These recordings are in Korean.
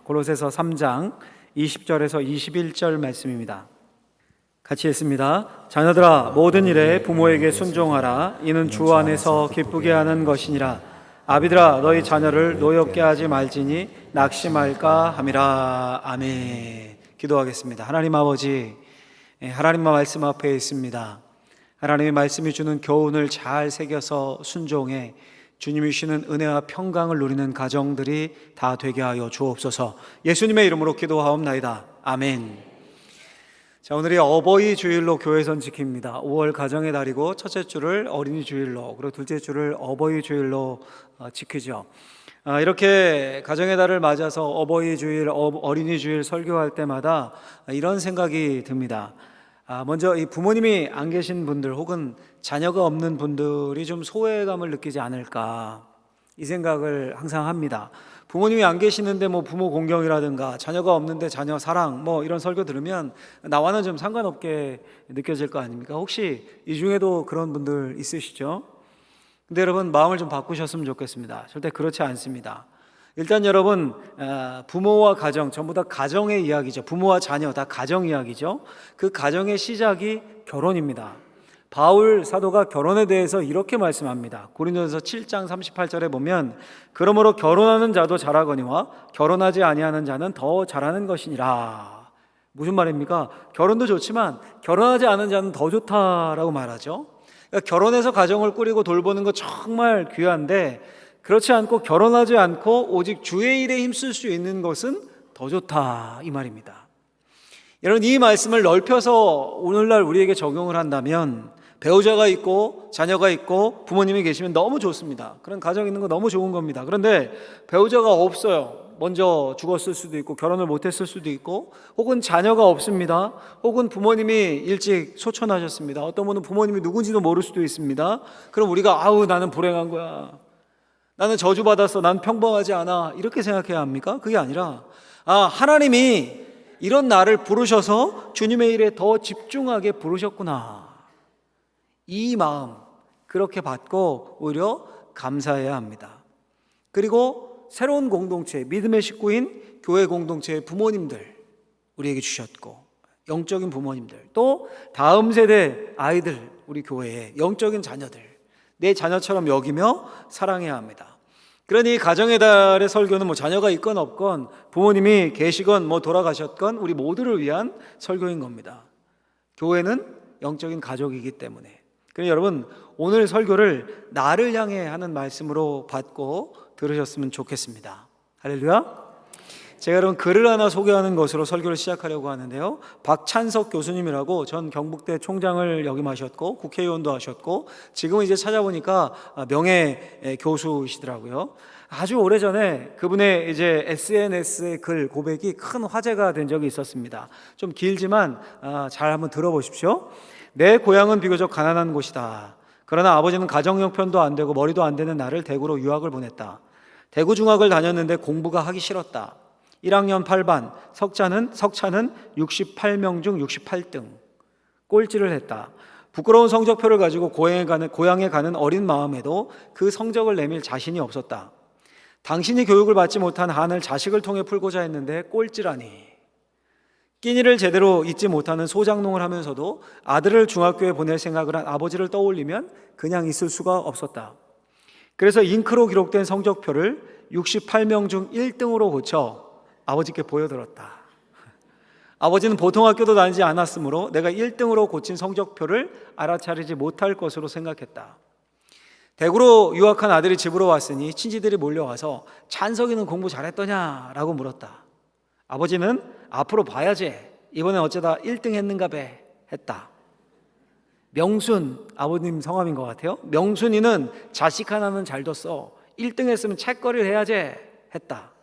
골로새서 3장 20절에서 21절 말씀입니다. 같이 읽습니다. 자녀들아, 모든 일에 부모에게 순종하라. 이는 주 안에서 기쁘게 하는 것이니라. 아비들아, 너희 자녀를 노엽게 하지 말지니 낙심할까 함이라. 아멘. 기도하겠습니다. 하나님 아버지, 하나님의 말씀 앞에 있습니다. 하나님의 말씀이 주는 교훈을 잘 새겨서 순종해 주님이 주시는 은혜와 평강을 누리는 가정들이 다 되게 하여 주옵소서. 예수님의 이름으로 기도하옵나이다. 아멘. 자, 오늘이 어버이 주일로 교회선 지킵니다. 5월 가정의 달이고 첫째 주를 어린이 주일로, 그리고 둘째 주를 어버이 주일로 지키죠. 이렇게 가정의 달을 맞아서 어버이 주일, 어린이 주일 설교할 때마다 이런 생각이 듭니다. 먼저 이 부모님이 안 계신 분들 혹은 자녀가 없는 분들이 좀 소외감을 느끼지 않을까, 이 생각을 항상 합니다. 부모님이 안 계시는데 부모 공경이라든가 자녀가 없는데 자녀 사랑 이런 설교 들으면 나와는 좀 상관없게 느껴질 거 아닙니까? 혹시 이 중에도 그런 분들 있으시죠? 근데 여러분, 마음을 좀 바꾸셨으면 좋겠습니다. 절대 그렇지 않습니다. 일단 여러분, 부모와 가정, 전부 다 가정의 이야기죠. 부모와 자녀 다 가정 이야기죠. 그 가정의 시작이 결혼입니다. 바울 사도가 결혼에 대해서 이렇게 말씀합니다. 고린도전서 7장 38절에 보면, 그러므로 결혼하는 자도 잘하거니와 결혼하지 아니하는 자는 더 잘하는 것이니라. 무슨 말입니까? 결혼도 좋지만 결혼하지 않은 자는 더 좋다라고 말하죠. 그러니까 결혼해서 가정을 꾸리고 돌보는 거 정말 귀한데, 그렇지 않고 결혼하지 않고 오직 주의 일에 힘쓸 수 있는 것은 더 좋다, 이 말입니다. 여러분, 이 말씀을 넓혀서 오늘날 우리에게 적용을 한다면, 배우자가 있고 자녀가 있고 부모님이 계시면 너무 좋습니다. 그런 가정 있는 거 너무 좋은 겁니다. 그런데 배우자가 없어요. 먼저 죽었을 수도 있고 결혼을 못했을 수도 있고, 혹은 자녀가 없습니다. 혹은 부모님이 일찍 소천하셨습니다. 어떤 분은 부모님이 누군지도 모를 수도 있습니다. 그럼 우리가 나는 불행한 거야, 나는 저주받았어, 난 평범하지 않아, 이렇게 생각해야 합니까? 그게 아니라 하나님이 이런 나를 부르셔서 주님의 일에 더 집중하게 부르셨구나, 이 마음 그렇게 받고 오히려 감사해야 합니다. 그리고 새로운 공동체, 믿음의 식구인 교회 공동체의 부모님들 우리에게 주셨고, 영적인 부모님들, 또 다음 세대 아이들, 우리 교회의 영적인 자녀들, 내 자녀처럼 여기며 사랑해야 합니다. 그러니 가정의 달의 설교는 자녀가 있건 없건, 부모님이 계시건 돌아가셨건 우리 모두를 위한 설교인 겁니다. 교회는 영적인 가족이기 때문에. 그래서 여러분, 오늘 설교를 나를 향해 하는 말씀으로 받고 들으셨으면 좋겠습니다. 할렐루야. 제가 여러분 글을 하나 소개하는 것으로 설교를 시작하려고 하는데요, 박찬석 교수님이라고 전 경북대 총장을 역임하셨고 국회의원도 하셨고, 지금은 이제 찾아보니까 명예 교수이시더라고요. 아주 오래전에 그분의 이제 SNS의 글 고백이 큰 화제가 된 적이 있었습니다. 좀 길지만 잘 한번 들어보십시오. 내 고향은 비교적 가난한 곳이다. 그러나 아버지는 가정 형편도 안 되고 머리도 안 되는 나를 대구로 유학을 보냈다. 대구 중학을 다녔는데 공부가 하기 싫었다. 1학년 8반, 석차는 68명 중 68등. 꼴찌를 했다. 부끄러운 성적표를 가지고 고향에 가는 어린 마음에도 그 성적을 내밀 자신이 없었다. 당신이 교육을 받지 못한 한을 자식을 통해 풀고자 했는데 꼴찌라니. 끼니를 제대로 잊지 못하는 소장농을 하면서도 아들을 중학교에 보낼 생각을 한 아버지를 떠올리면 그냥 있을 수가 없었다. 그래서 잉크로 기록된 성적표를 68명 중 1등으로 고쳐 아버지께 보여들었다. 아버지는 보통 학교도 다니지 않았으므로 내가 1등으로 고친 성적표를 알아차리지 못할 것으로 생각했다. 대구로 유학한 아들이 집으로 왔으니 친지들이 몰려와서 찬석이는 공부 잘했더냐라고 물었다. 아버지는 앞으로 봐야지, 이번엔 어쩌다 1등 했는가 배 했다. 명순, 아버님 성함인 것 같아요. 명순이는 자식 하나는 잘 뒀어, 1등 했으면 책거리를 해야지 했다.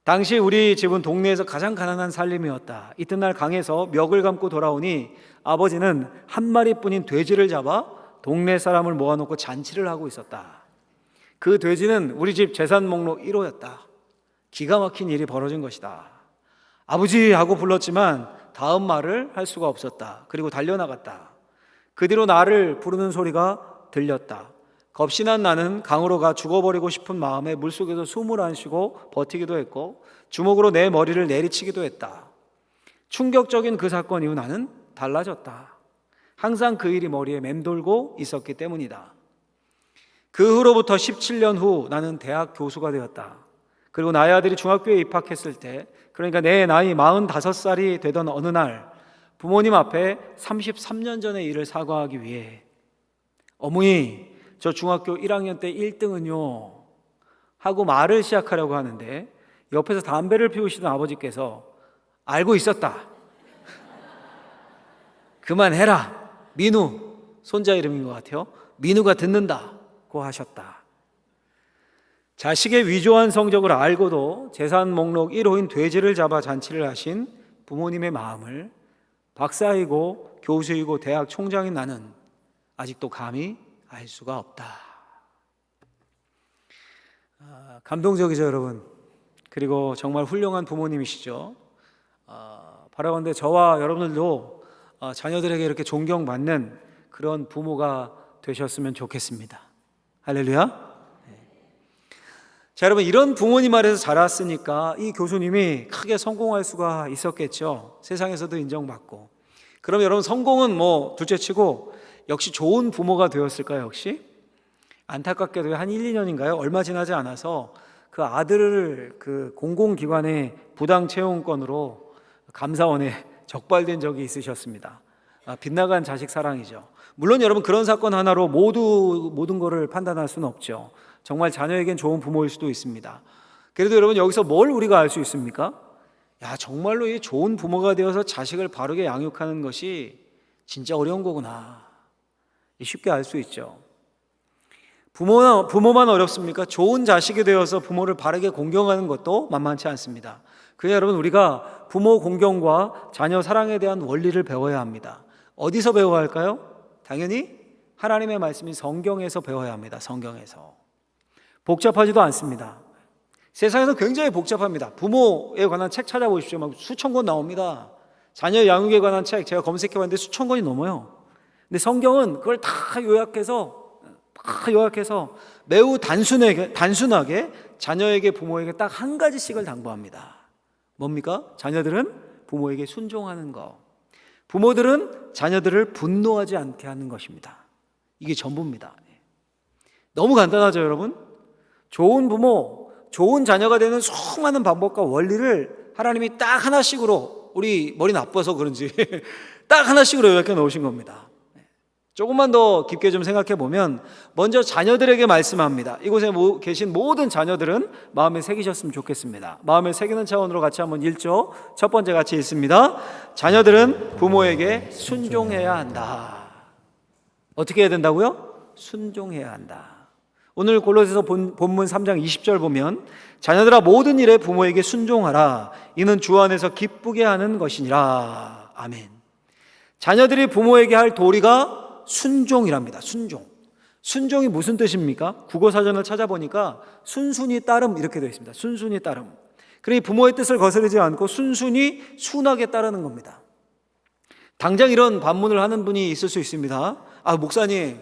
당시 우리 집은 동네에서 가장 가난한 살림이었다. 이튿날 강에서 멱을 감고 돌아오니 아버지는 한 마리뿐인 돼지를 잡아 동네 사람을 모아놓고 잔치를 하고 있었다. 그 돼지는 우리 집 재산 목록 1호였다. 기가 막힌 일이 벌어진 것이다. 아버지 하고 불렀지만 다음 말을 할 수가 없었다. 그리고 달려나갔다. 그 뒤로 나를 부르는 소리가 들렸다. 겁신한 나는 강으로 가 죽어버리고 싶은 마음에 물속에서 숨을 안 쉬고 버티기도 했고 주먹으로 내 머리를 내리치기도 했다. 충격적인 그 사건 이후 나는 달라졌다. 항상 그 일이 머리에 맴돌고 있었기 때문이다. 그 후로부터 17년 후 나는 대학 교수가 되었다. 그리고 나의 아들이 중학교에 입학했을 때, 그러니까 내 나이 45살이 되던 어느 날 부모님 앞에 33년 전의 일을 사과하기 위해 어머니, 저 중학교 1학년 때 1등은요 하고 말을 시작하려고 하는데 옆에서 담배를 피우시던 아버지께서 알고 있었다. 그만해라. 민우, 손자 이름인 것 같아요. 민우가 듣는다고 하셨다. 자식의 위조한 성적을 알고도 재산 목록 1호인 돼지를 잡아 잔치를 하신 부모님의 마음을 박사이고 교수이고 대학 총장인 나는 아직도 감히 알 수가 없다. 감동적이죠, 여러분. 그리고 정말 훌륭한 부모님이시죠. 바라건대 저와 여러분들도 자녀들에게 이렇게 존경받는 그런 부모가 되셨으면 좋겠습니다. 할렐루야. 자, 여러분, 이런 부모님 아래서 자랐으니까 이 교수님이 크게 성공할 수가 있었겠죠. 세상에서도 인정받고. 그럼 여러분, 성공은 뭐 둘째치고 역시 좋은 부모가 되었을까요? 역시 안타깝게도 한 1, 2년인가요? 얼마 지나지 않아서 그 아들을 그 공공기관의 부당 채용건으로 감사원에 적발된 적이 있으셨습니다. 빗나간 자식 사랑이죠. 물론 여러분, 그런 사건 하나로 모든 거를 판단할 수는 없죠. 정말 자녀에겐 좋은 부모일 수도 있습니다. 그래도 여러분, 여기서 뭘 우리가 알 수 있습니까? 야, 정말로 이 좋은 부모가 되어서 자식을 바르게 양육하는 것이 진짜 어려운 거구나. 쉽게 알 수 있죠. 부모만 어렵습니까? 좋은 자식이 되어서 부모를 바르게 공경하는 것도 만만치 않습니다. 그래서 여러분, 우리가 부모 공경과 자녀 사랑에 대한 원리를 배워야 합니다. 어디서 배워야 할까요? 당연히 하나님의 말씀인 성경에서 배워야 합니다. 성경에서. 복잡하지도 않습니다. 세상에서 굉장히 복잡합니다. 부모에 관한 책 찾아보십시오. 막 수천 권 나옵니다. 자녀 양육에 관한 책 제가 검색해봤는데 수천 권이 넘어요. 근데 성경은 그걸 다 요약해서 매우 단순하게 자녀에게 부모에게 딱 한 가지씩을 당부합니다. 뭡니까? 자녀들은 부모에게 순종하는 것, 부모들은 자녀들을 분노하지 않게 하는 것입니다. 이게 전부입니다. 너무 간단하죠, 여러분? 좋은 부모, 좋은 자녀가 되는 수많은 방법과 원리를 하나님이 딱 하나씩으로, 우리 머리 나빠서 그런지 딱 하나씩으로 요약해 놓으신 겁니다. 조금만 더 깊게 좀 생각해 보면, 먼저 자녀들에게 말씀합니다. 이곳에 계신 모든 자녀들은 마음에 새기셨으면 좋겠습니다. 마음에 새기는 차원으로 같이 한번 읽죠. 첫 번째 같이 읽습니다. 자녀들은 부모에게 순종해야 한다. 어떻게 해야 된다고요? 순종해야 한다. 오늘 골로새서 본문 3장 20절 보면, 자녀들아 모든 일에 부모에게 순종하라. 이는 주 안에서 기쁘게 하는 것이니라. 아멘. 자녀들이 부모에게 할 도리가 순종이랍니다. 순종이 무슨 뜻입니까? 국어사전을 찾아보니까 순순히 따름 이렇게 되어 있습니다. 순순히 따름. 그러니 부모의 뜻을 거스르지 않고 순순히 순하게 따르는 겁니다. 당장 이런 반문을 하는 분이 있을 수 있습니다. 목사님,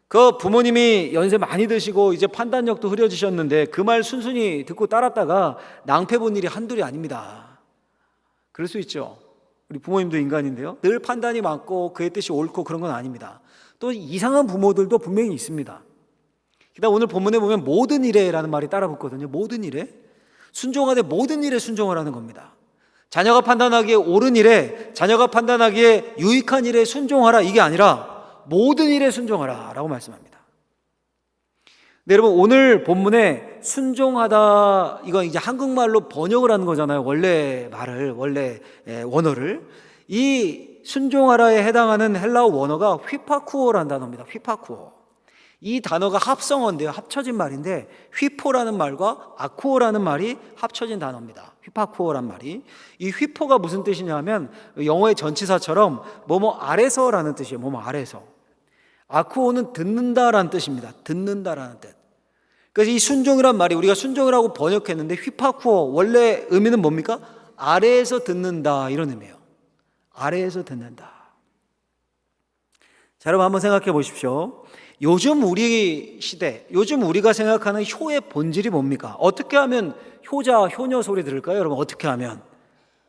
그 부모님이 연세 많이 드시고 이제 판단력도 흐려지셨는데 그 말 순순히 듣고 따랐다가 낭패 본 일이 한둘이 아닙니다. 그럴 수 있죠. 우리 부모님도 인간인데요, 늘 판단이 맞고 그의 뜻이 옳고 그런 건 아닙니다. 또 이상한 부모들도 분명히 있습니다. 그다음 오늘 본문에 보면 모든 일에라는 말이 따라 붙거든요. 모든 일에 순종하되 모든 일에 순종하라는 겁니다. 자녀가 판단하기에 옳은 일에, 자녀가 판단하기에 유익한 일에 순종하라, 이게 아니라 모든 일에 순종하라 라고 말씀합니다. 네, 여러분, 오늘 본문에 순종하다, 이건 이제 한국말로 번역을 하는 거잖아요. 원래 원어를. 이 순종하라에 해당하는 헬라어 원어가 휘파쿠오라는 단어입니다. 휘파쿠오. 이 단어가 합성어인데요, 합쳐진 말인데, 휘포라는 말과 아쿠오라는 말이 합쳐진 단어입니다. 휘파쿠오란 말이. 이 휘포가 무슨 뜻이냐면 영어의 전치사처럼 뭐뭐 아래서라는 뜻이에요. 뭐뭐 아래서. 아쿠오는 듣는다라는 뜻입니다. 듣는다라는 뜻. 그래서 이 순종이란 말이 우리가 순종이라고 번역했는데, 휘파쿠오 원래 의미는 뭡니까? 아래에서 듣는다, 이런 의미예요. 아래에서 듣는다. 자, 여러분 한번 생각해 보십시오. 요즘 우리 시대, 요즘 우리가 생각하는 효의 본질이 뭡니까? 어떻게 하면 효자, 효녀 소리 들을까요? 여러분, 어떻게 하면?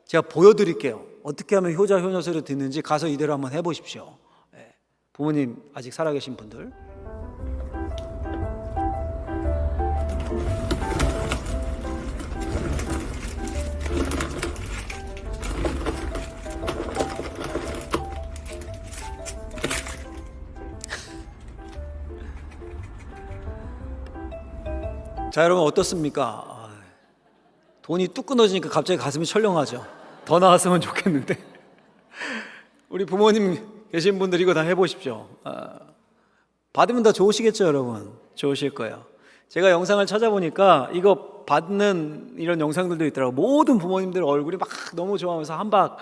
제가 보여드릴게요. 어떻게 하면 효자, 효녀 소리 듣는지 가서 이대로 한번 해보십시오. 부모님 아직 살아계신 분들. 자, 여러분 어떻습니까? 돈이 뚝 끊어지니까 갑자기 가슴이 철렁하죠. 더 나왔으면 좋겠는데. 우리 부모님 계신 분들 이거 다 해보십시오. 받으면 다 좋으시겠죠, 여러분? 좋으실 거예요. 제가 영상을 찾아보니까 이거 받는 이런 영상들도 있더라고요. 모든 부모님들 얼굴이 막 너무 좋아하면서 한박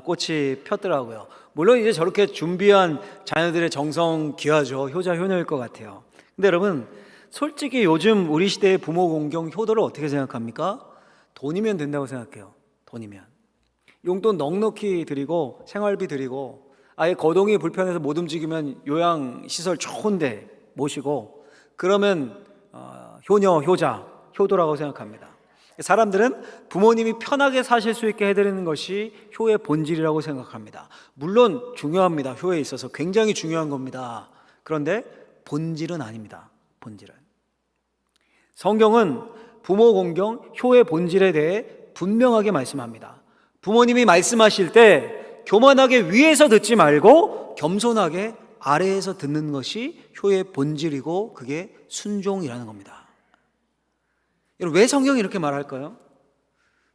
꽃이 폈더라고요. 물론 이제 저렇게 준비한 자녀들의 정성 귀하죠. 효자, 효녀일 것 같아요. 근데 여러분, 솔직히 요즘 우리 시대의 부모 공경 효도를 어떻게 생각합니까? 돈이면 된다고 생각해요. 돈이면. 용돈 넉넉히 드리고 생활비 드리고 아예 거동이 불편해서 못 움직이면 요양시설 좋은데 모시고 그러면 효녀, 효자, 효도라고 생각합니다. 사람들은 부모님이 편하게 사실 수 있게 해드리는 것이 효의 본질이라고 생각합니다. 물론 중요합니다. 효에 있어서 굉장히 중요한 겁니다. 그런데 본질은 아닙니다. 본질은. 성경은 부모 공경, 효의 본질에 대해 분명하게 말씀합니다. 부모님이 말씀하실 때 교만하게 위에서 듣지 말고 겸손하게 아래에서 듣는 것이 효의 본질이고 그게 순종이라는 겁니다. 여러분, 왜 성경이 이렇게 말할까요?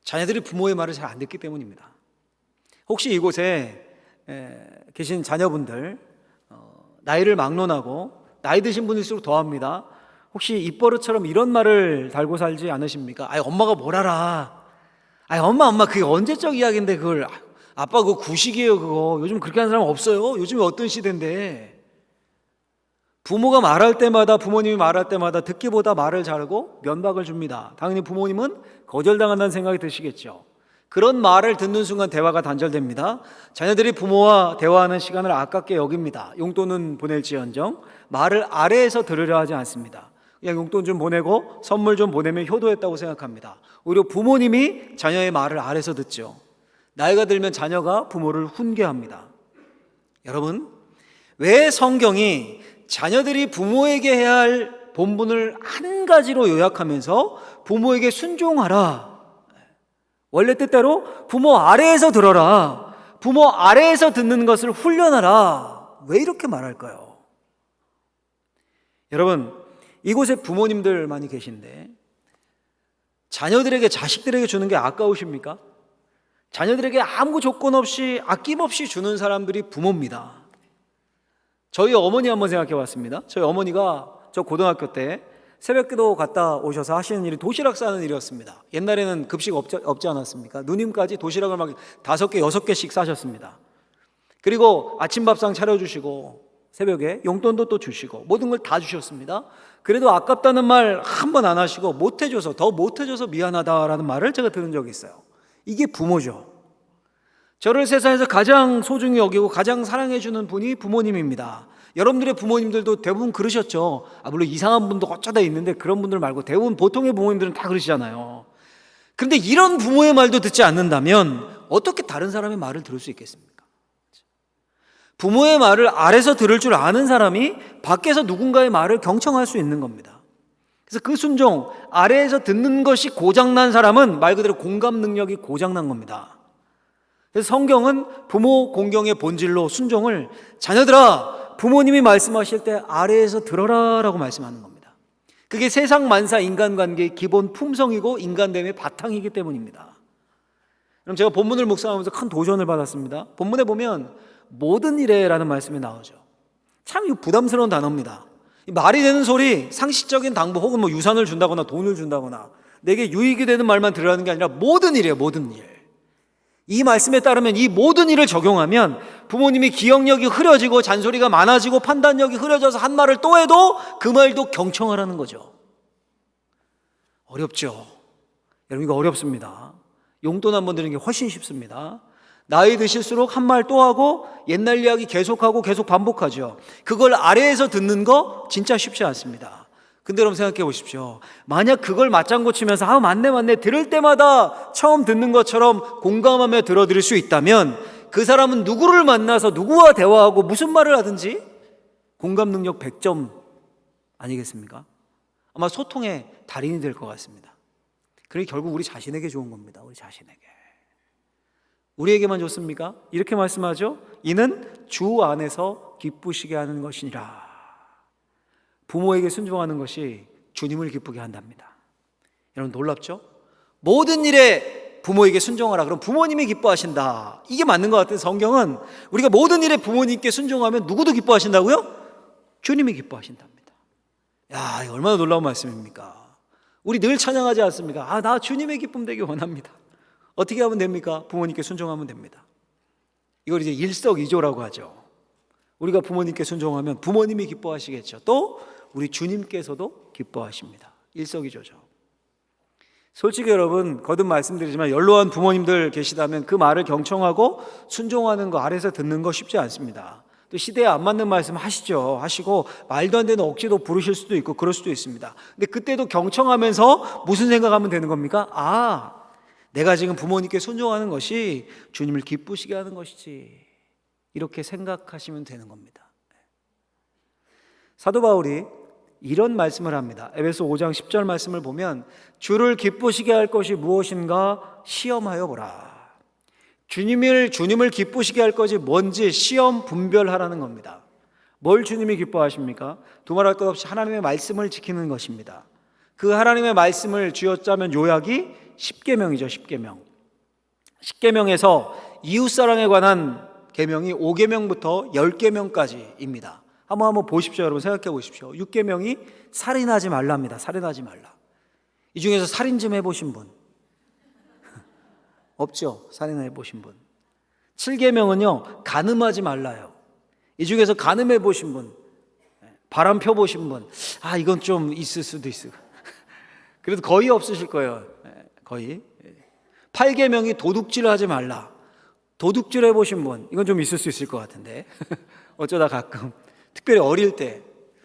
자녀들이 부모의 말을 잘 안 듣기 때문입니다. 혹시 이곳에 계신 자녀분들 나이를 막론하고 나이 드신 분일수록 더합니다. 혹시 입버릇처럼 이런 말을 달고 살지 않으십니까? 아이, 엄마가 뭘 알아? 아이, 엄마 그게 언제적 이야기인데 그걸 아빠 그거 구식이에요. 그거 요즘 그렇게 하는 사람 없어요. 요즘에 어떤 시대인데. 부모가 말할 때마다, 부모님이 말할 때마다 듣기보다 말을 잘하고 면박을 줍니다. 당연히 부모님은 거절당한다는 생각이 드시겠죠. 그런 말을 듣는 순간 대화가 단절됩니다. 자녀들이 부모와 대화하는 시간을 아깝게 여깁니다. 용돈은 보낼지언정 말을 아래에서 들으려 하지 않습니다. 그냥 용돈 좀 보내고 선물 좀 보내면 효도했다고 생각합니다. 오히려 부모님이 자녀의 말을 아래에서 듣죠. 나이가 들면 자녀가 부모를 훈계합니다. 여러분, 왜 성경이 자녀들이 부모에게 해야 할 본분을 한 가지로 요약하면서 부모에게 순종하라, 원래 뜻대로 부모 아래에서 들어라, 부모 아래에서 듣는 것을 훈련하라, 왜 이렇게 말할까요? 여러분, 이곳에 부모님들 많이 계신데 자녀들에게, 자식들에게 주는 게 아까우십니까? 자녀들에게 아무 조건 없이 아낌없이 주는 사람들이 부모입니다. 저희 어머니 한번 생각해 봤습니다. 저희 어머니가 저 고등학교 때 새벽기도 갔다 오셔서 하시는 일이 도시락 싸는 일이었습니다. 옛날에는 급식 없지 않았습니까? 누님까지 도시락을 막 5개, 6개씩 싸셨습니다. 그리고 아침밥상 차려주시고 새벽에 용돈도 또 주시고 모든 걸 다 주셨습니다. 그래도 아깝다는 말 한 번 안 하시고 더 못해줘서 미안하다라는 말을 제가 들은 적이 있어요. 이게 부모죠. 저를 세상에서 가장 소중히 여기고 가장 사랑해주는 분이 부모님입니다. 여러분들의 부모님들도 대부분 그러셨죠. 물론 이상한 분도 어쩌다 있는데 그런 분들 말고 대부분 보통의 부모님들은 다 그러시잖아요. 그런데 이런 부모의 말도 듣지 않는다면 어떻게 다른 사람의 말을 들을 수 있겠습니까? 부모의 말을 아래서 들을 줄 아는 사람이 밖에서 누군가의 말을 경청할 수 있는 겁니다. 그래서 그 순종, 아래에서 듣는 것이 고장난 사람은 말 그대로 공감 능력이 고장난 겁니다. 그래서 성경은 부모 공경의 본질로 순종을, 자녀들아 부모님이 말씀하실 때 아래에서 들어라 라고 말씀하는 겁니다. 그게 세상 만사 인간관계의 기본 품성이고 인간됨의 바탕이기 때문입니다. 그럼 제가 본문을 묵상하면서 큰 도전을 받았습니다. 본문에 보면 모든 일에 라는 말씀이 나오죠. 참 부담스러운 단어입니다. 말이 되는 소리, 상식적인 당부 혹은 유산을 준다거나 돈을 준다거나 내게 유익이 되는 말만 들으라는 게 아니라 모든 일이에요. 모든 일. 이 말씀에 따르면 이 모든 일을 적용하면 부모님이 기억력이 흐려지고 잔소리가 많아지고 판단력이 흐려져서 한 말을 또 해도 그 말도 경청하라는 거죠. 어렵죠. 여러분, 이거 어렵습니다. 용돈 한 번 드리는 게 훨씬 쉽습니다. 나이 드실수록 한 말 또 하고 옛날 이야기 계속하고 계속 반복하죠. 그걸 아래에서 듣는 거 진짜 쉽지 않습니다. 근데 여러분 생각해 보십시오. 만약 그걸 맞장구 치면서 맞네 들을 때마다 처음 듣는 것처럼 공감하며 들어드릴 수 있다면 그 사람은 누구를 만나서 누구와 대화하고 무슨 말을 하든지 공감 능력 100점 아니겠습니까? 아마 소통의 달인이 될 것 같습니다. 그러니 결국 우리 자신에게 좋은 겁니다. 우리 자신에게. 우리에게만 좋습니까? 이렇게 말씀하죠. 이는 주 안에서 기쁘시게 하는 것이니라. 부모에게 순종하는 것이 주님을 기쁘게 한답니다. 여러분 놀랍죠? 모든 일에 부모에게 순종하라. 그럼 부모님이 기뻐하신다. 이게 맞는 것 같은 성경은 우리가 모든 일에 부모님께 순종하면 누구도 기뻐하신다고요? 주님이 기뻐하신답니다. 야, 이거 얼마나 놀라운 말씀입니까? 우리 늘 찬양하지 않습니까? 나 주님의 기쁨 되기 원합니다. 어떻게 하면 됩니까? 부모님께 순종하면 됩니다. 이걸 이제 일석이조라고 하죠. 우리가 부모님께 순종하면 부모님이 기뻐하시겠죠. 또 우리 주님께서도 기뻐하십니다. 일석이조죠. 솔직히 여러분 거듭 말씀드리지만 연로한 부모님들 계시다면 그 말을 경청하고 순종하는 거 아래서 듣는 거 쉽지 않습니다. 또 시대에 안 맞는 말씀 하시고 말도 안 되는 억지도 부르실 수도 있고 그럴 수도 있습니다. 근데 그때도 경청하면서 무슨 생각하면 되는 겁니까? 내가 지금 부모님께 순종하는 것이 주님을 기쁘시게 하는 것이지, 이렇게 생각하시면 되는 겁니다. 사도 바울이 이런 말씀을 합니다. 에베소 5장 10절 말씀을 보면 주를 기쁘시게 할 것이 무엇인가 시험하여 보라. 주님을 기쁘시게 할 것이 뭔지 시험 분별하라는 겁니다. 뭘 주님이 기뻐하십니까? 두말할 것 없이 하나님의 말씀을 지키는 것입니다. 그 하나님의 말씀을 쥐어짜면 요약이 10계명이죠. 10계명. 10계명에서 이웃사랑에 관한 계명이 5계명부터 10계명까지입니다. 한번 보십시오. 여러분 생각해 보십시오. 6계명이 살인하지 말랍니다. 살인하지 말라. 이 중에서 살인 좀 해보신 분? 없죠. 살인해 보신 분. 7계명은요 간음하지 말라요. 이 중에서 간음해 보신 분, 바람 펴 보신 분, 이건 좀 있을 수도 있어요. 그래도 거의 없으실 거예요. 거의. 8계명이 도둑질하지 말라. 도둑질 해보신 분, 이건 좀 있을 수 있을 것 같은데 어쩌다 가끔, 특별히 어릴 때.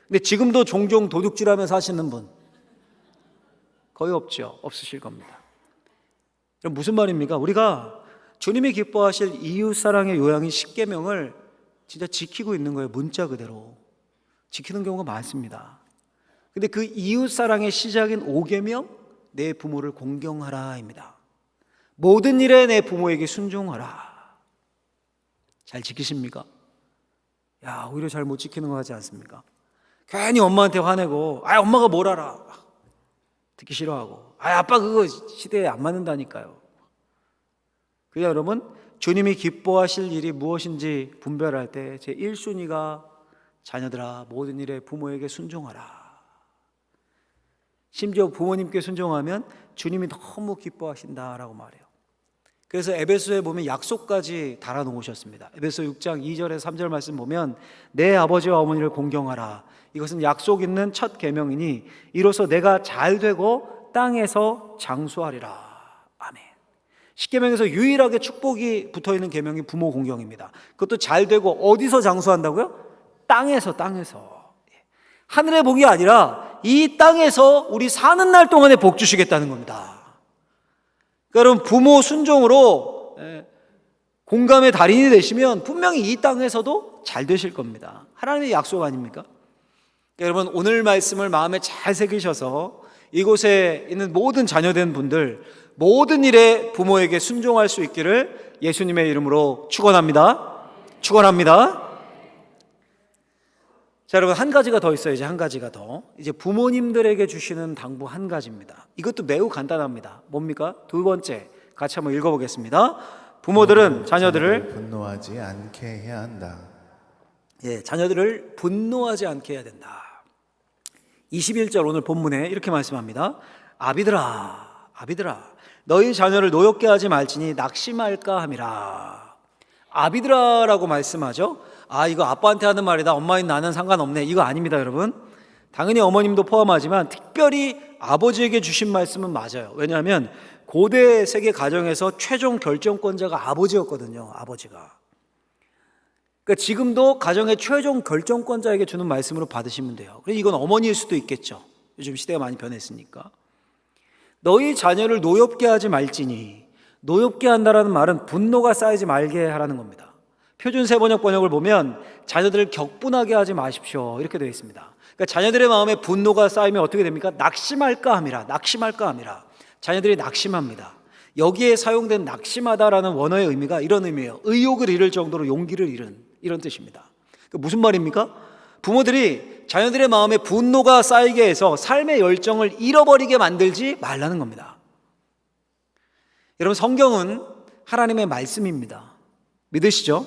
근데 지금도 종종 도둑질하면서 사시는 분 거의 없죠. 없으실 겁니다. 그럼 무슨 말입니까? 우리가 주님이 기뻐하실 이웃사랑의 요양인 10계명을 진짜 지키고 있는 거예요. 문자 그대로 지키는 경우가 많습니다. 근데 그 이웃사랑의 시작인 5계명, 내 부모를 공경하라입니다. 모든 일에 내 부모에게 순종하라. 잘 지키십니까? 오히려 잘 못 지키는 거 같지 않습니까? 괜히 엄마한테 화내고 엄마가 뭘 알아, 듣기 싫어하고 아빠 그거 시대에 안 맞는다니까요. 그러니까 여러분 주님이 기뻐하실 일이 무엇인지 분별할 때 제 1순위가 자녀들아 모든 일에 부모에게 순종하라. 심지어 부모님께 순종하면 주님이 너무 기뻐하신다라고 말해요. 그래서 에베소에 보면 약속까지 달아놓으셨습니다. 에베소 6장 2절에서 3절 말씀 보면 내 아버지와 어머니를 공경하라. 이것은 약속 있는 첫 계명이니 이로써 내가 잘되고 땅에서 장수하리라. 아멘. 10계명에서 유일하게 축복이 붙어있는 계명이 부모 공경입니다. 그것도 잘되고 어디서 장수한다고요? 땅에서. 하늘의 복이 아니라 이 땅에서 우리 사는 날 동안에 복 주시겠다는 겁니다. 그러니까 여러분 부모 순종으로 공감의 달인이 되시면 분명히 이 땅에서도 잘 되실 겁니다. 하나님의 약속 아닙니까? 그러니까 여러분 오늘 말씀을 마음에 잘 새기셔서 이곳에 있는 모든 자녀된 분들 모든 일에 부모에게 순종할 수 있기를 예수님의 이름으로 축원합니다. 자, 여러분 한 가지가 더 있어요. 이제 한 가지가 더. 이제 부모님들에게 주시는 당부 한 가지입니다. 이것도 매우 간단합니다. 뭡니까? 두 번째, 같이 한번 읽어보겠습니다. 부모들은 자녀들을 분노하지 않게 해야 한다. 자녀들을 분노하지 않게 해야 된다. 21절 오늘 본문에 이렇게 말씀합니다. 아비들아 너희 자녀를 노엽게 하지 말지니 낙심할까 함이라. 아비들아라고 말씀하죠. 이거 아빠한테 하는 말이다, 엄마인 나는 상관없네, 이거 아닙니다. 여러분 당연히 어머님도 포함하지만 특별히 아버지에게 주신 말씀은 맞아요. 왜냐하면 고대 세계 가정에서 최종 결정권자가 아버지였거든요. 아버지가. 그러니까 지금도 가정의 최종 결정권자에게 주는 말씀으로 받으시면 돼요. 그래서 이건 어머니일 수도 있겠죠. 요즘 시대가 많이 변했으니까. 너희 자녀를 노엽게 하지 말지니, 노엽게 한다라는 말은 분노가 쌓이지 말게 하라는 겁니다. 표준 세번역 번역을 보면 자녀들을 격분하게 하지 마십시오 이렇게 되어 있습니다. 그러니까 자녀들의 마음에 분노가 쌓이면 어떻게 됩니까? 낙심할까 함이라. 낙심할까 함이라. 자녀들이 낙심합니다. 여기에 사용된 낙심하다라는 원어의 의미가 이런 의미예요. 의욕을 잃을 정도로 용기를 잃은, 이런 뜻입니다. 무슨 말입니까? 부모들이 자녀들의 마음에 분노가 쌓이게 해서 삶의 열정을 잃어버리게 만들지 말라는 겁니다. 여러분, 성경은 하나님의 말씀입니다. 믿으시죠?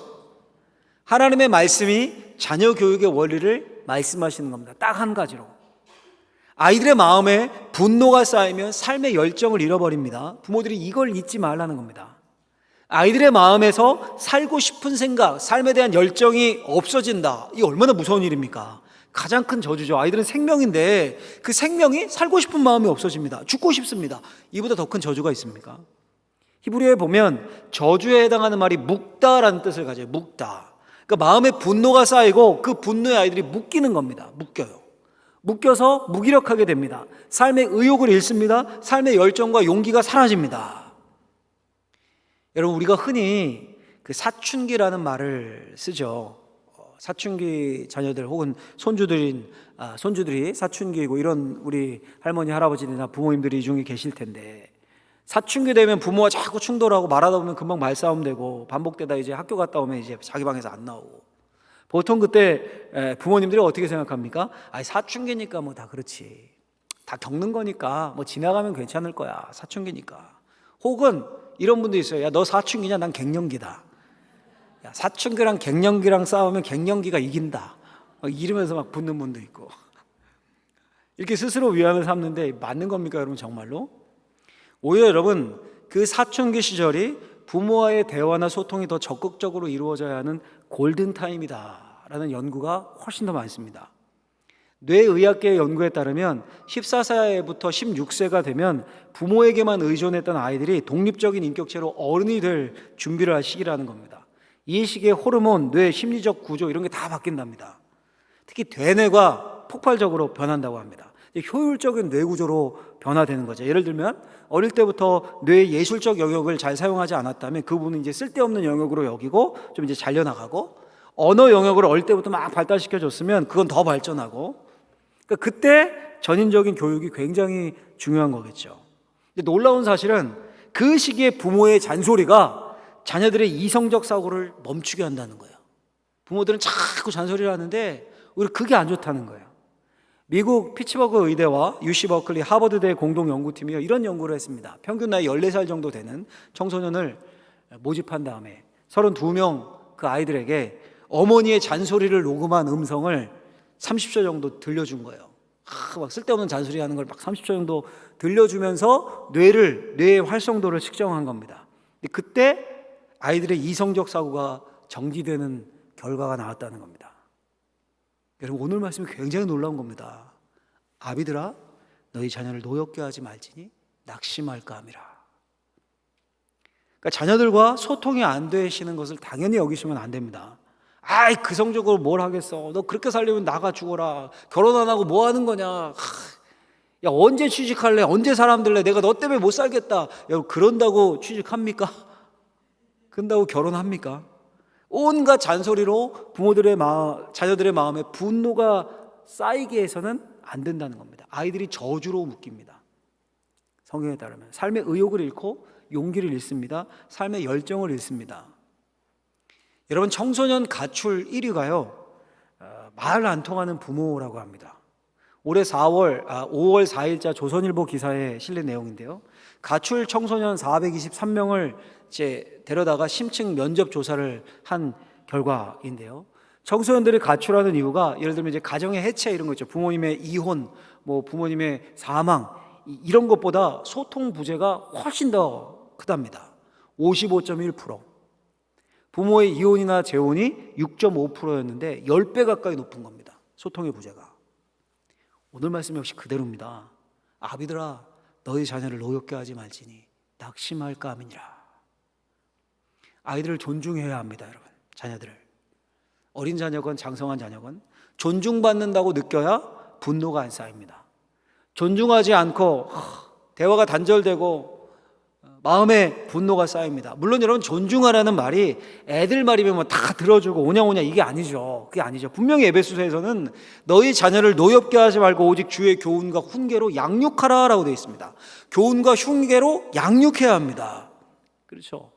하나님의 말씀이 자녀 교육의 원리를 말씀하시는 겁니다. 딱 한 가지로. 아이들의 마음에 분노가 쌓이면 삶의 열정을 잃어버립니다. 부모들이 이걸 잊지 말라는 겁니다. 아이들의 마음에서 살고 싶은 생각, 삶에 대한 열정이 없어진다. 이게 얼마나 무서운 일입니까? 가장 큰 저주죠. 아이들은 생명인데 그 생명이 살고 싶은 마음이 없어집니다. 죽고 싶습니다. 이보다 더 큰 저주가 있습니까? 히브리어에 보면 저주에 해당하는 말이 묵다라는 뜻을 가져요. 묵다. 그러니까 마음에 분노가 쌓이고 그 분노에 아이들이 묶이는 겁니다. 묶여요. 묶여서 무기력하게 됩니다. 삶의 의욕을 잃습니다. 삶의 열정과 용기가 사라집니다. 여러분, 우리가 흔히 그 사춘기라는 말을 쓰죠. 사춘기 자녀들 혹은 손주들이 사춘기이고 이런 우리 할머니, 할아버지나 부모님들이 이 중에 계실 텐데, 사춘기 되면 부모와 자꾸 충돌하고 말하다 보면 금방 말싸움 되고 반복되다 이제 학교 갔다 오면 이제 자기 방에서 안 나오고, 보통 그때 부모님들이 어떻게 생각합니까? 사춘기니까 뭐 다 그렇지, 다 겪는 거니까 뭐 지나가면 괜찮을 거야, 사춘기니까. 혹은 이런 분도 있어요. 야, 너 사춘기냐? 난 갱년기다. 야, 사춘기랑 갱년기랑 싸우면 갱년기가 이긴다, 이러면서 막 붙는 분도 있고. 이렇게 스스로 위안을 삼는데 맞는 겁니까, 여러분? 정말로? 오히려 여러분, 그 사춘기 시절이 부모와의 대화나 소통이 더 적극적으로 이루어져야 하는 골든타임이다 라는 연구가 훨씬 더 많습니다. 뇌의학계의 연구에 따르면 14세부터 16세가 되면 부모에게만 의존했던 아이들이 독립적인 인격체로 어른이 될 준비를 할 시기라는 겁니다. 이 시기에 호르몬, 뇌, 심리적 구조 이런 게 다 바뀐답니다. 특히 대뇌가 폭발적으로 변한다고 합니다. 효율적인 뇌 구조로 변화되는 거죠. 예를 들면 어릴 때부터 뇌의 예술적 영역을 잘 사용하지 않았다면 그 부분은 이제 쓸데없는 영역으로 여기고 좀 이제 잘려나가고, 언어 영역을 어릴 때부터 막 발달시켜 줬으면 그건 더 발전하고, 그러니까 그때 전인적인 교육이 굉장히 중요한 거겠죠. 근데 놀라운 사실은 그 시기에 부모의 잔소리가 자녀들의 이성적 사고를 멈추게 한다는 거예요. 부모들은 자꾸 잔소리를 하는데 오히려 그게 안 좋다는 거예요. 미국 피츠버그 의대와 UC 버클리 하버드대 공동 연구팀이 이런 연구를 했습니다. 평균 나이 14살 정도 되는 청소년을 모집한 다음에 32명 그 아이들에게 어머니의 잔소리를 녹음한 음성을 30초 정도 들려준 거예요. 막 쓸데없는 잔소리 하는 걸 막 30초 정도 들려주면서 뇌의 활성도를 측정한 겁니다. 근데 그때 아이들의 이성적 사고가 정지되는 결과가 나왔다는 겁니다. 여러분, 오늘 말씀이 굉장히 놀라운 겁니다. 아비들아, 너희 자녀를 노엽게 하지 말지니 낙심할까 함이라. 그러니까 자녀들과 소통이 안 되시는 것을 당연히 여기시면 안 됩니다. 그 성적으로 뭘 하겠어, 너 그렇게 살려면 나가 죽어라, 결혼 안 하고 뭐 하는 거냐, 야 언제 취직할래, 언제 사람 될래, 내가 너 때문에 못 살겠다. 여러분, 그런다고 취직합니까? 그런다고 결혼합니까? 온갖 잔소리로 자녀들의 마음에 분노가 쌓이게 해서는 안 된다는 겁니다. 아이들이 저주로 묶입니다. 성경에 따르면 삶의 의욕을 잃고 용기를 잃습니다. 삶의 열정을 잃습니다. 여러분, 청소년 가출 1위가요 말 안 통하는 부모라고 합니다. 올해 5월 4일자 조선일보 기사에 실린 내용인데요, 가출 청소년 423명을 이제 데려다가 심층 면접 조사를 한 결과인데요, 청소년들이 가출하는 이유가 예를 들면 이제 가정의 해체 이런 거 있죠. 부모님의 이혼, 뭐 부모님의 사망, 이런 것보다 소통 부재가 훨씬 더 크답니다. 55.1%. 부모의 이혼이나 재혼이 6.5%였는데 10배 가까이 높은 겁니다. 소통의 부재가. 오늘 말씀 역시 그대로입니다. 아비들아, 너희 자녀를 노엽게 하지 말지니 낙심할까 함이니라. 아이들을 존중해야 합니다, 여러분. 자녀들을. 어린 자녀건 장성한 자녀건 존중받는다고 느껴야 분노가 안 쌓입니다. 존중하지 않고 대화가 단절되고 마음에 분노가 쌓입니다. 물론 여러분, 존중하라는 말이 애들 말이면 다 들어주고 오냐오냐 이게 아니죠. 그게 아니죠. 분명히 에베소서에서는 너희 자녀를 노엽게 하지 말고 오직 주의 교훈과 훈계로 양육하라라고 되어 있습니다. 교훈과 훈계로 양육해야 합니다. 그렇죠.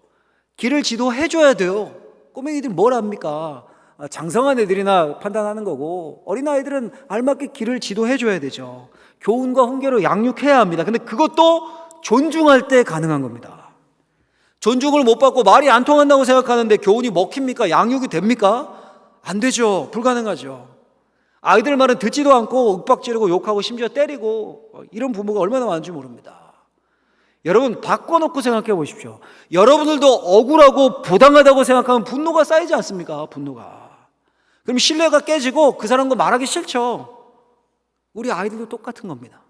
길을 지도해줘야 돼요. 꼬맹이들 뭘 합니까? 장성한 애들이나 판단하는 거고, 어린아이들은 알맞게 길을 지도해줘야 되죠. 교훈과 훈계로 양육해야 합니다. 근데 그것도 존중할 때 가능한 겁니다. 존중을 못 받고 말이 안 통한다고 생각하는데 교훈이 먹힙니까? 양육이 됩니까? 안 되죠. 불가능하죠. 아이들 말은 듣지도 않고 윽박지르고 욕하고 심지어 때리고, 이런 부모가 얼마나 많은지 모릅니다. 여러분, 바꿔놓고 생각해 보십시오. 여러분들도 억울하고 부당하다고 생각하면 분노가 쌓이지 않습니까? 분노가. 그럼 신뢰가 깨지고 그 사람과 말하기 싫죠. 우리 아이들도 똑같은 겁니다.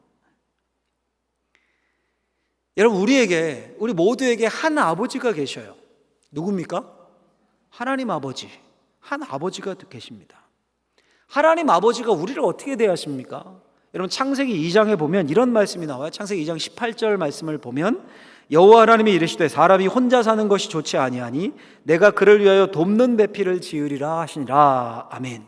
여러분, 우리 모두에게 한 아버지가 계셔요. 누굽니까? 하나님 아버지. 한 아버지가 계십니다. 하나님 아버지가 우리를 어떻게 대하십니까? 여러분, 창세기 2장에 보면 이런 말씀이 나와요. 창세기 2장 18절 말씀을 보면 여호와 하나님이 이르시되 사람이 혼자 사는 것이 좋지 아니하니 내가 그를 위하여 돕는 배필을 지으리라 하시니라. 아멘.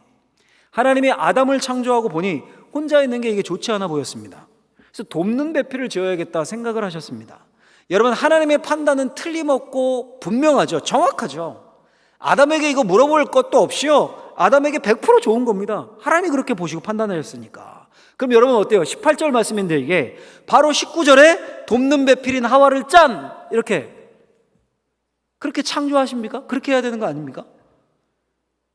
하나님이 아담을 창조하고 보니 혼자 있는 게 이게 좋지 않아 보였습니다. 그래서 돕는 배필을 지어야겠다 생각을 하셨습니다. 여러분, 하나님의 판단은 틀림없고 분명하죠. 정확하죠. 아담에게 이거 물어볼 것도 없이요, 아담에게 100% 좋은 겁니다. 하나님이 그렇게 보시고 판단하셨으니까. 그럼 여러분 어때요? 18절 말씀인데 이게 바로 19절에 돕는 배필인 하와를 짠! 그렇게 창조하십니까? 그렇게 해야 되는 거 아닙니까?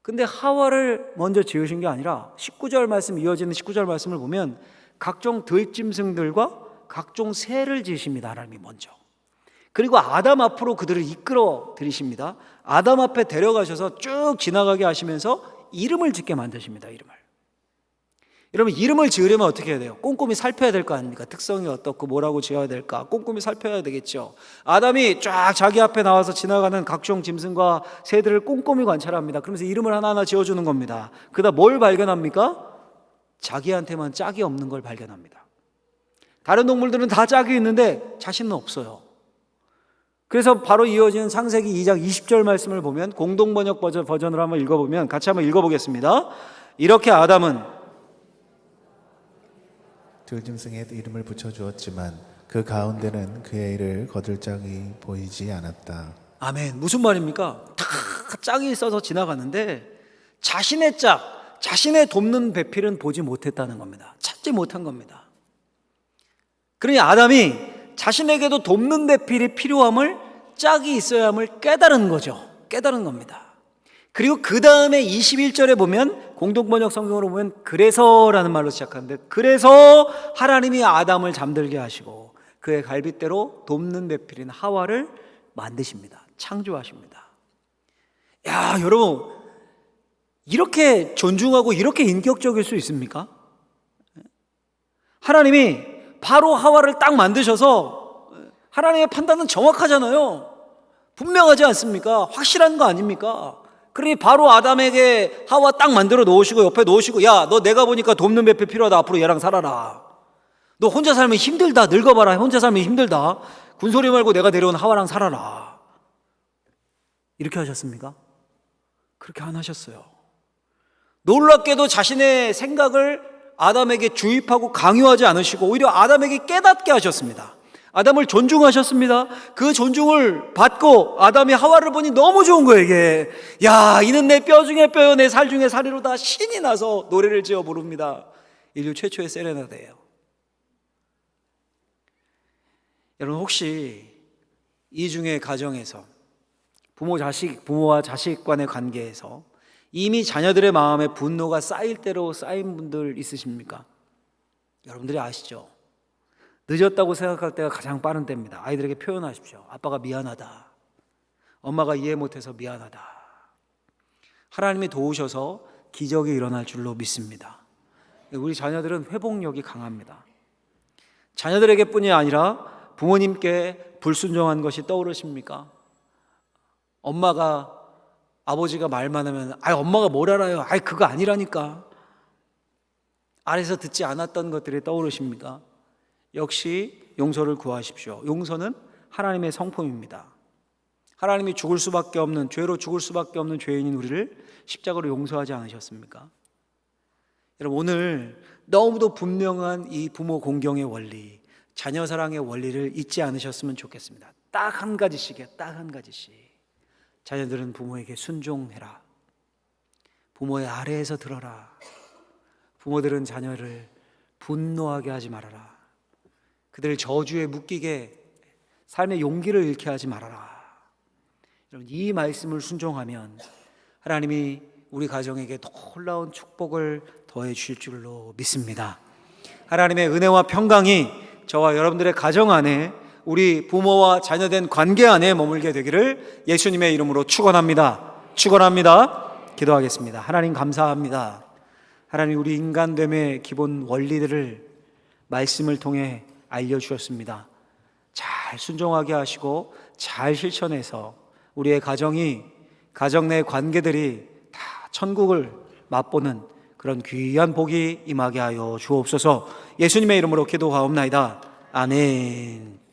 근데 하와를 먼저 지으신 게 아니라 19절 말씀, 이어지는 19절 말씀을 보면 각종 들짐승들과 각종 새를 지으십니다. 하나님이 먼저. 그리고 아담 앞으로 그들을 이끌어 들이십니다. 아담 앞에 데려가셔서 쭉 지나가게 하시면서 이름을 짓게 만드십니다. 이름을. 여러분, 이름을 지으려면 어떻게 해야 돼요? 꼼꼼히 살펴야 될 거 아닙니까? 특성이 어떻고 뭐라고 지어야 될까? 꼼꼼히 살펴야 되겠죠. 아담이 쫙 자기 앞에 나와서 지나가는 각종 짐승과 새들을 꼼꼼히 관찰합니다. 그러면서 이름을 하나하나 지어주는 겁니다. 그러다 뭘 발견합니까? 자기한테만 짝이 없는 걸 발견합니다. 다른 동물들은 다 짝이 있는데 자신은 없어요. 그래서 바로 이어지는 창세기 2장 20절 말씀을 보면 공동번역 버전으로 한번 읽어보면 같이 한번 읽어보겠습니다. 이렇게 아담은 들짐승에 이름을 붙여주었지만 그 가운데는 그의 이를 거둘 짝이 보이지 않았다. 아멘. 무슨 말입니까? 다 짝이 있어서 지나가는데 자신의 짝, 자신의 돕는 배필은 보지 못했다는 겁니다. 찾지 못한 겁니다. 그러니 아담이 자신에게도 돕는 배필이 필요함을, 짝이 있어야 함을 깨달은 거죠. 깨달은 겁니다. 그리고 그 다음에 21절에 보면 공동번역 성경으로 보면 그래서라는 말로 시작하는데, 그래서 하나님이 아담을 잠들게 하시고 그의 갈빗대로 돕는 배필인 하와를 만드십니다. 창조하십니다. 야, 여러분, 이렇게 존중하고 이렇게 인격적일 수 있습니까? 하나님이 바로 하와를 딱 만드셔서, 하나님의 판단은 정확하잖아요. 분명하지 않습니까? 확실한 거 아닙니까? 그러니 바로 아담에게 하와 딱 만들어 놓으시고 옆에 놓으시고, 야, 너 내가 보니까 돕는 배필 필요하다. 앞으로 얘랑 살아라. 너 혼자 살면 힘들다. 늙어봐라. 혼자 살면 힘들다. 군소리 말고 내가 데려온 하와랑 살아라. 이렇게 하셨습니까? 그렇게 안 하셨어요. 놀랍게도 자신의 생각을 아담에게 주입하고 강요하지 않으시고 오히려 아담에게 깨닫게 하셨습니다. 아담을 존중하셨습니다. 그 존중을 받고 아담이 하와를 보니 너무 좋은 거예요. 이게, 야, 이는 내 뼈 중에 뼈요 내 살 중에 살이로다. 신이 나서 노래를 지어 부릅니다. 인류 최초의 세레나데예요. 여러분, 혹시 이 중에 가정에서 부모와 자식 간의 관계에서 이미 자녀들의 마음에 분노가 쌓일 대로 쌓인 분들 있으십니까? 여러분들이 아시죠? 늦었다고 생각할 때가 가장 빠른 때입니다. 아이들에게 표현하십시오. 아빠가 미안하다. 엄마가 이해 못해서 미안하다. 하나님이 도우셔서 기적이 일어날 줄로 믿습니다. 우리 자녀들은 회복력이 강합니다. 자녀들에게뿐이 아니라 부모님께 불순종한 것이 떠오르십니까? 아버지가 말만 하면 엄마가 뭘 알아요? 그거 아니라니까. 아래서 듣지 않았던 것들이 떠오르십니까? 역시 용서를 구하십시오. 용서는 하나님의 성품입니다. 하나님이 죽을 수밖에 없는, 죄로 죽을 수밖에 없는 죄인인 우리를 십자가로 용서하지 않으셨습니까? 여러분, 오늘 너무도 분명한 이 부모 공경의 원리, 자녀 사랑의 원리를 잊지 않으셨으면 좋겠습니다. 딱 한 가지씩이에요. 딱 한 가지씩. 자녀들은 부모에게 순종해라. 부모의 아래에서 들어라. 부모들은 자녀를 분노하게 하지 말아라. 그들을 저주에 묶이게, 삶의 용기를 잃게 하지 말아라. 여러분, 이 말씀을 순종하면 하나님이 우리 가정에게 놀라운 축복을 더해 주실 줄로 믿습니다. 하나님의 은혜와 평강이 저와 여러분들의 가정 안에, 우리 부모와 자녀된 관계 안에 머물게 되기를 예수님의 이름으로 축원합니다. 기도하겠습니다. 하나님, 감사합니다. 하나님, 우리 인간됨의 기본 원리들을 말씀을 통해 알려주셨습니다. 잘 순종하게 하시고 잘 실천해서 우리의 가정 내 관계들이 다 천국을 맛보는 그런 귀한 복이 임하게 하여 주옵소서. 예수님의 이름으로 기도하옵나이다. 아멘.